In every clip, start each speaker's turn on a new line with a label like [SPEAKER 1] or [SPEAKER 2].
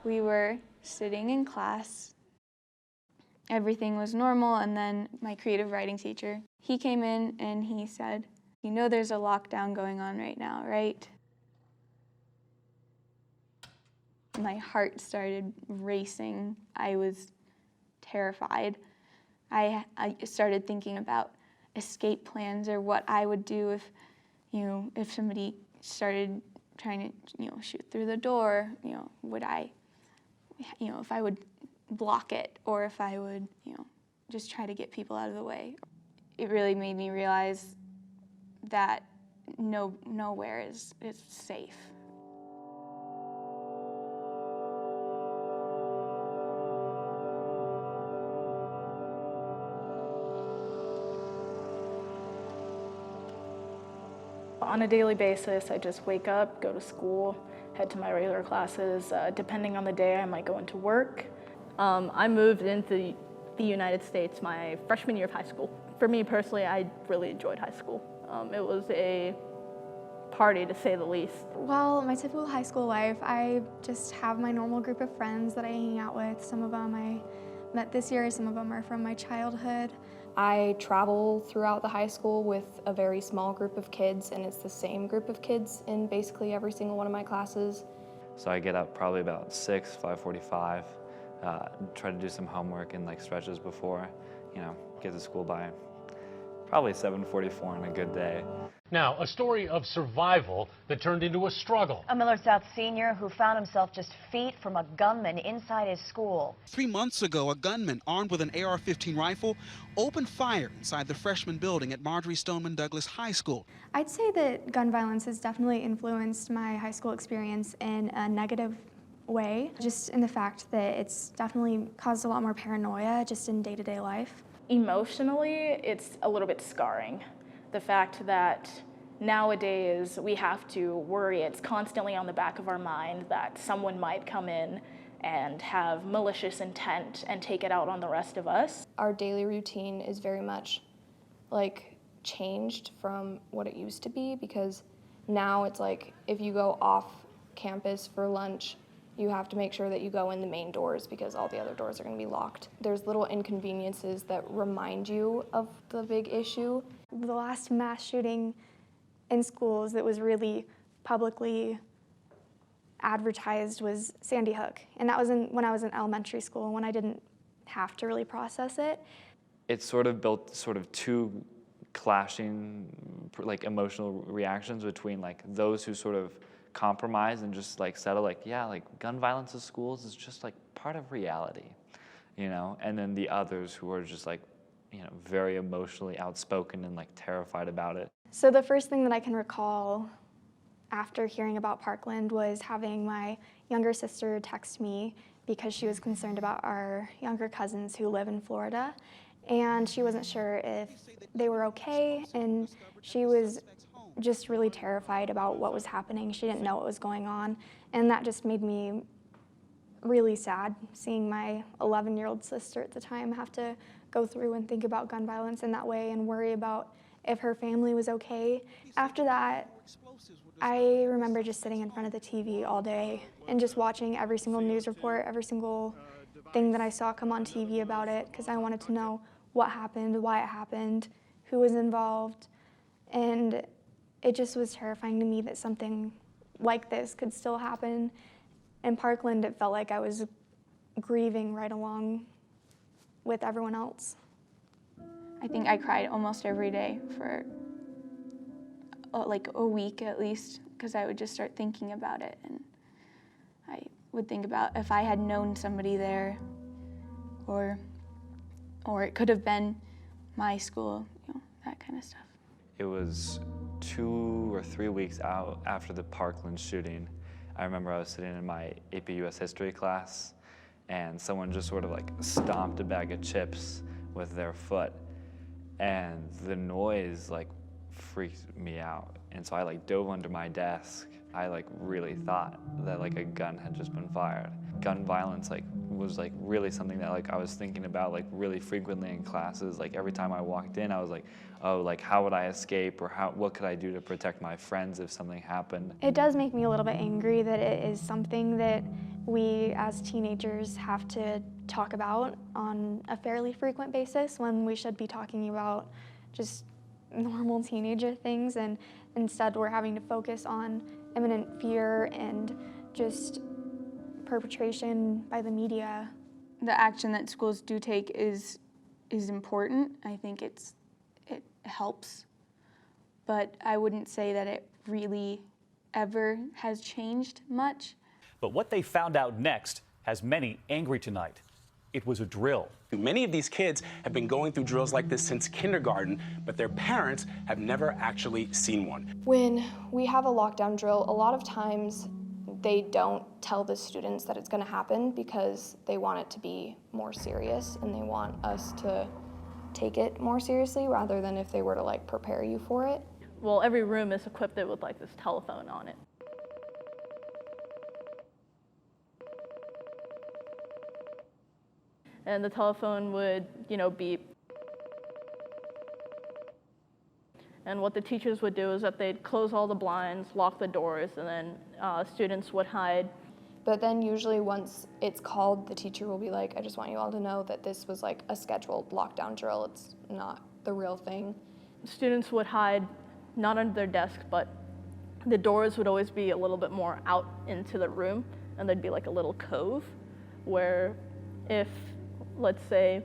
[SPEAKER 1] We were sitting in class. Everything was normal, and then my creative writing teacher, he came in and he said, "You know there's a lockdown going on right now, right?" My heart started racing. I was terrified. I started thinking about escape plans or what I would do if somebody started trying to, shoot through the door, would I, if I would block it or if I would, just try to get people out of the way. It really made me realize that nowhere is safe.
[SPEAKER 2] On a daily basis, I just wake up, go to school, head to my regular classes. Depending on the day, I might go into work. I moved into the United States my freshman year of high school. For me personally, I really enjoyed high school. It was a party, to say the least.
[SPEAKER 3] Well, my typical high school life, I just have my normal group of friends that I hang out with. Some of them I met this year, some of them are from my childhood.
[SPEAKER 4] I travel throughout the high school with a very small group of kids, and it's the same group of kids in basically every single one of my classes.
[SPEAKER 5] So I get up probably about 5:45, try to do some homework in stretches before, get to school by probably 7:44 on a good day.
[SPEAKER 6] Now, a story of survival that turned into a struggle.
[SPEAKER 7] A Millard South senior who found himself just feet from a gunman inside his school.
[SPEAKER 8] 3 months ago, a gunman armed with an AR-15 rifle opened fire inside the freshman building at Marjorie Stoneman Douglas High School.
[SPEAKER 3] I'd say that gun violence has definitely influenced my high school experience in a negative way, just in the fact that it's definitely caused a lot more paranoia just in day-to-day life.
[SPEAKER 2] Emotionally, it's a little bit scarring. The fact that nowadays we have to worry, it's constantly on the back of our mind that someone might come in and have malicious intent and take it out on the rest of us.
[SPEAKER 4] Our daily routine is very much changed from what it used to be, because now it's if you go off campus for lunch, you have to make sure that you go in the main doors because all the other doors are going to be locked. There's little inconveniences that remind you of the big issue.
[SPEAKER 3] The last mass shooting in schools that was really publicly advertised was Sandy Hook, and that was when I was in elementary school, when I didn't have to really process it.
[SPEAKER 5] It sort of built two clashing emotional reactions between those who sort of compromise and just settle gun violence in schools is just part of reality, and then the others who are just very emotionally outspoken and terrified about it.
[SPEAKER 3] So the first thing that I can recall after hearing about Parkland was having my younger sister text me because she was concerned about our younger cousins who live in Florida, and she wasn't sure if they were okay, and she was just really terrified about what was happening. She didn't know what was going on, and that just made me really sad, seeing my 11-year-old sister at the time have to go through and think about gun violence in that way and worry about if her family was okay. After that, I remember just sitting in front of the TV all day and just watching every single news report, every single thing that I saw come on TV about it, because I wanted to know what happened, why it happened, who was involved, and it just was terrifying to me that something like this could still happen. In Parkland, it felt like I was grieving right along with everyone else.
[SPEAKER 1] I think I cried almost every day for a week at least, because I would just start thinking about it, and I would think about if I had known somebody there, or it could have been my school, that kind of stuff.
[SPEAKER 5] It was 2 or 3 weeks out after the Parkland shooting. I remember I was sitting in my AP US history class, and someone just sort of stomped a bag of chips with their foot, and the noise freaked me out. And so I dove under my desk. I really thought that a gun had just been fired. Gun violence was really something that I was thinking about really frequently in classes. Every time I walked in, I was oh, how would I escape, or what could I do to protect my friends if something happened?
[SPEAKER 3] It does make me a little bit angry that it is something that we as teenagers have to talk about on a fairly frequent basis when we should be talking about just normal teenager things, and instead we're having to focus on imminent fear and just perpetration by the media.
[SPEAKER 1] The action that schools do take is important. I think it helps, but I wouldn't say that it really ever has changed much.
[SPEAKER 9] But what they found out next has many angry tonight. It was a drill.
[SPEAKER 10] Many of these kids have been going through drills like this since kindergarten, but their parents have never actually seen one.
[SPEAKER 4] When we have a lockdown drill, a lot of times they don't tell the students that it's going to happen because they want it to be more serious and they want us to take it more seriously rather than if they were to like prepare you for it.
[SPEAKER 2] Well, every room is equipped with like this telephone on it. And the telephone would, beep. And what the teachers would do is that they'd close all the blinds, lock the doors, and then students would hide.
[SPEAKER 4] But then usually once it's called, the teacher will be like, I just want you all to know that this was like a scheduled lockdown drill. It's not the real thing.
[SPEAKER 2] Students would hide, not under their desk, but the doors would always be a little bit more out into the room, and there'd be like a little cove where if, let's say,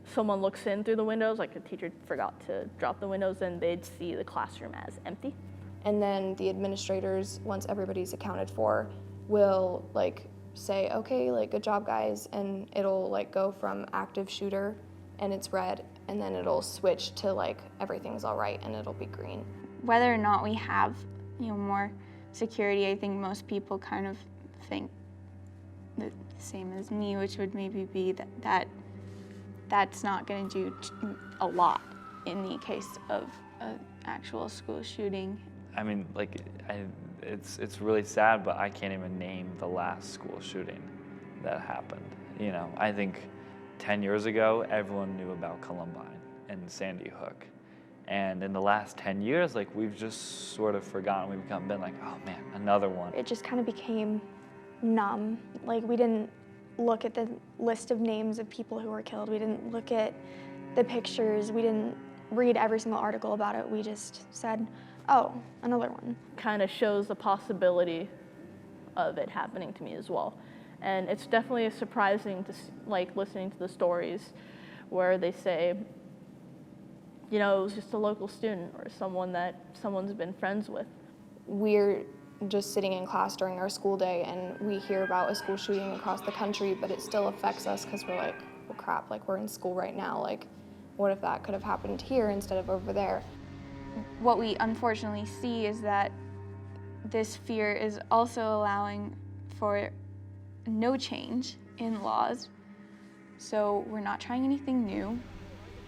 [SPEAKER 2] someone looks in through the windows, like a teacher forgot to drop the windows, and they'd see the classroom as empty.
[SPEAKER 4] And then the administrators, once everybody's accounted for, will like say, okay, like good job guys, and it'll like go from active shooter and it's red, and then it'll switch to like everything's all right and it'll be green.
[SPEAKER 1] Whether or not we have, more security, I think most people kind of think the same as me, which would maybe be that's not going to do a lot in the case of an actual school shooting.
[SPEAKER 5] I mean, it's really sad, but I can't even name the last school shooting that happened. I think 10 years ago, everyone knew about Columbine and Sandy Hook. And in the last 10 years, we've just sort of forgotten. We've been like, oh man, another one.
[SPEAKER 3] It just kind of became numb. We didn't look at the list of names of people who were killed. We didn't look at the pictures. We didn't read every single article about it. We just said, oh, another one.
[SPEAKER 2] Kind of shows the possibility of it happening to me as well. And it's definitely surprising to listening to the stories where they say, it was just a local student or someone that someone's been friends with.
[SPEAKER 4] We're just sitting in class during our school day and we hear about a school shooting across the country, but it still affects us because we're like, well crap, we're in school right now. What if that could have happened here instead of over there?
[SPEAKER 1] What we unfortunately see is that this fear is also allowing for no change in laws. So we're not trying anything new.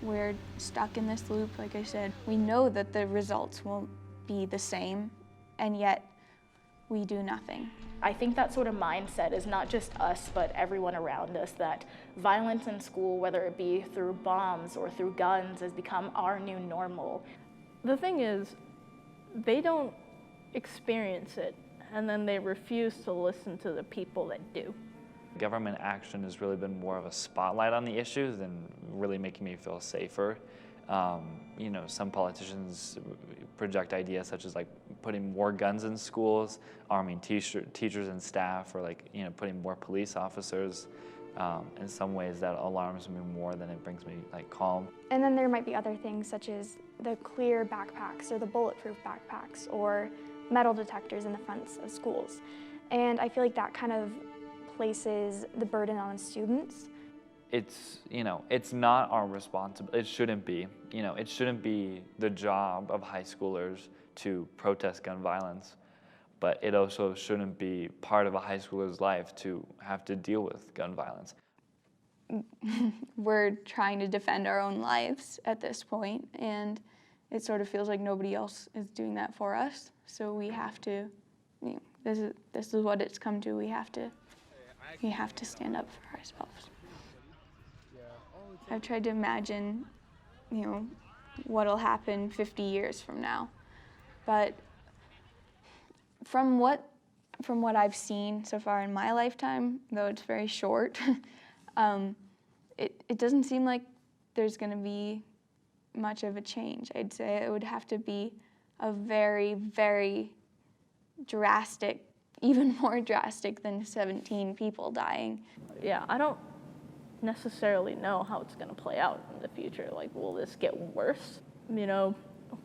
[SPEAKER 1] We're stuck in this loop, like I said. We know that the results won't be the same, and yet we do nothing.
[SPEAKER 2] I think that sort of mindset is not just us, but everyone around us, that violence in school, whether it be through bombs or through guns, has become our new normal. The thing is, they don't experience it, and then they refuse to listen to the people that do.
[SPEAKER 5] Government action has really been more of a spotlight on the issue than really making me feel safer. Some politicians project ideas such as putting more guns in schools, arming teachers and staff, or putting more police officers. In some ways that alarms me more than it brings me calm.
[SPEAKER 3] And then there might be other things such as the clear backpacks or the bulletproof backpacks or metal detectors in the fronts of schools. And I feel like that kind of places the burden on students.
[SPEAKER 5] It's not our responsibility. It shouldn't be. It shouldn't be the job of high schoolers to protest gun violence, but it also shouldn't be part of a high schooler's life to have to deal with gun violence.
[SPEAKER 1] We're trying to defend our own lives at this point, and it sort of feels like nobody else is doing that for us. So we have to, this is what it's come to. We have to stand up for ourselves. I've tried to imagine, what'll happen 50 years from now. But from what from what I've seen so far in my lifetime, though it's very short, it doesn't seem like there's going to be much of a change. I'd say it would have to be a very, very drastic, even more drastic than 17 people dying.
[SPEAKER 2] Yeah, I don't necessarily know how it's going to play out in the future. Like, will this get worse? You know,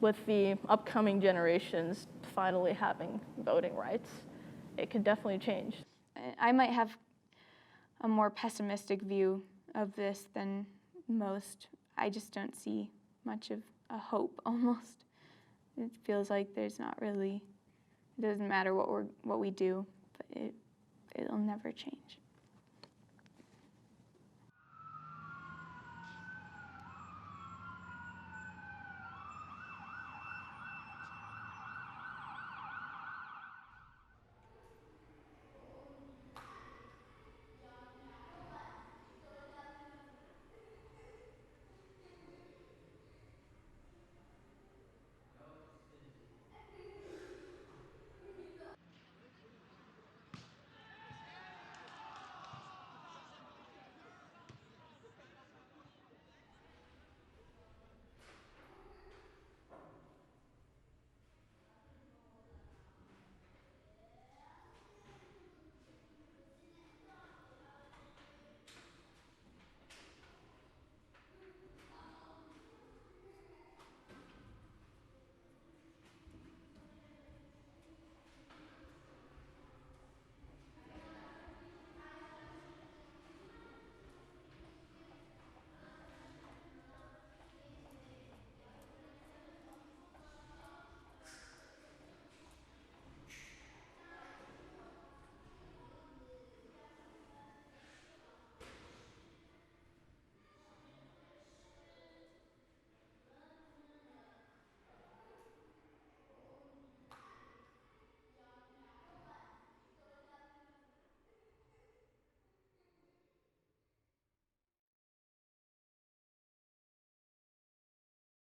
[SPEAKER 2] with the upcoming generations finally having voting rights, it could definitely change.
[SPEAKER 1] I might have a more pessimistic view of this than most. I just don't see much of a hope almost. It feels like there's not really, it doesn't matter what we do, but it'll never change.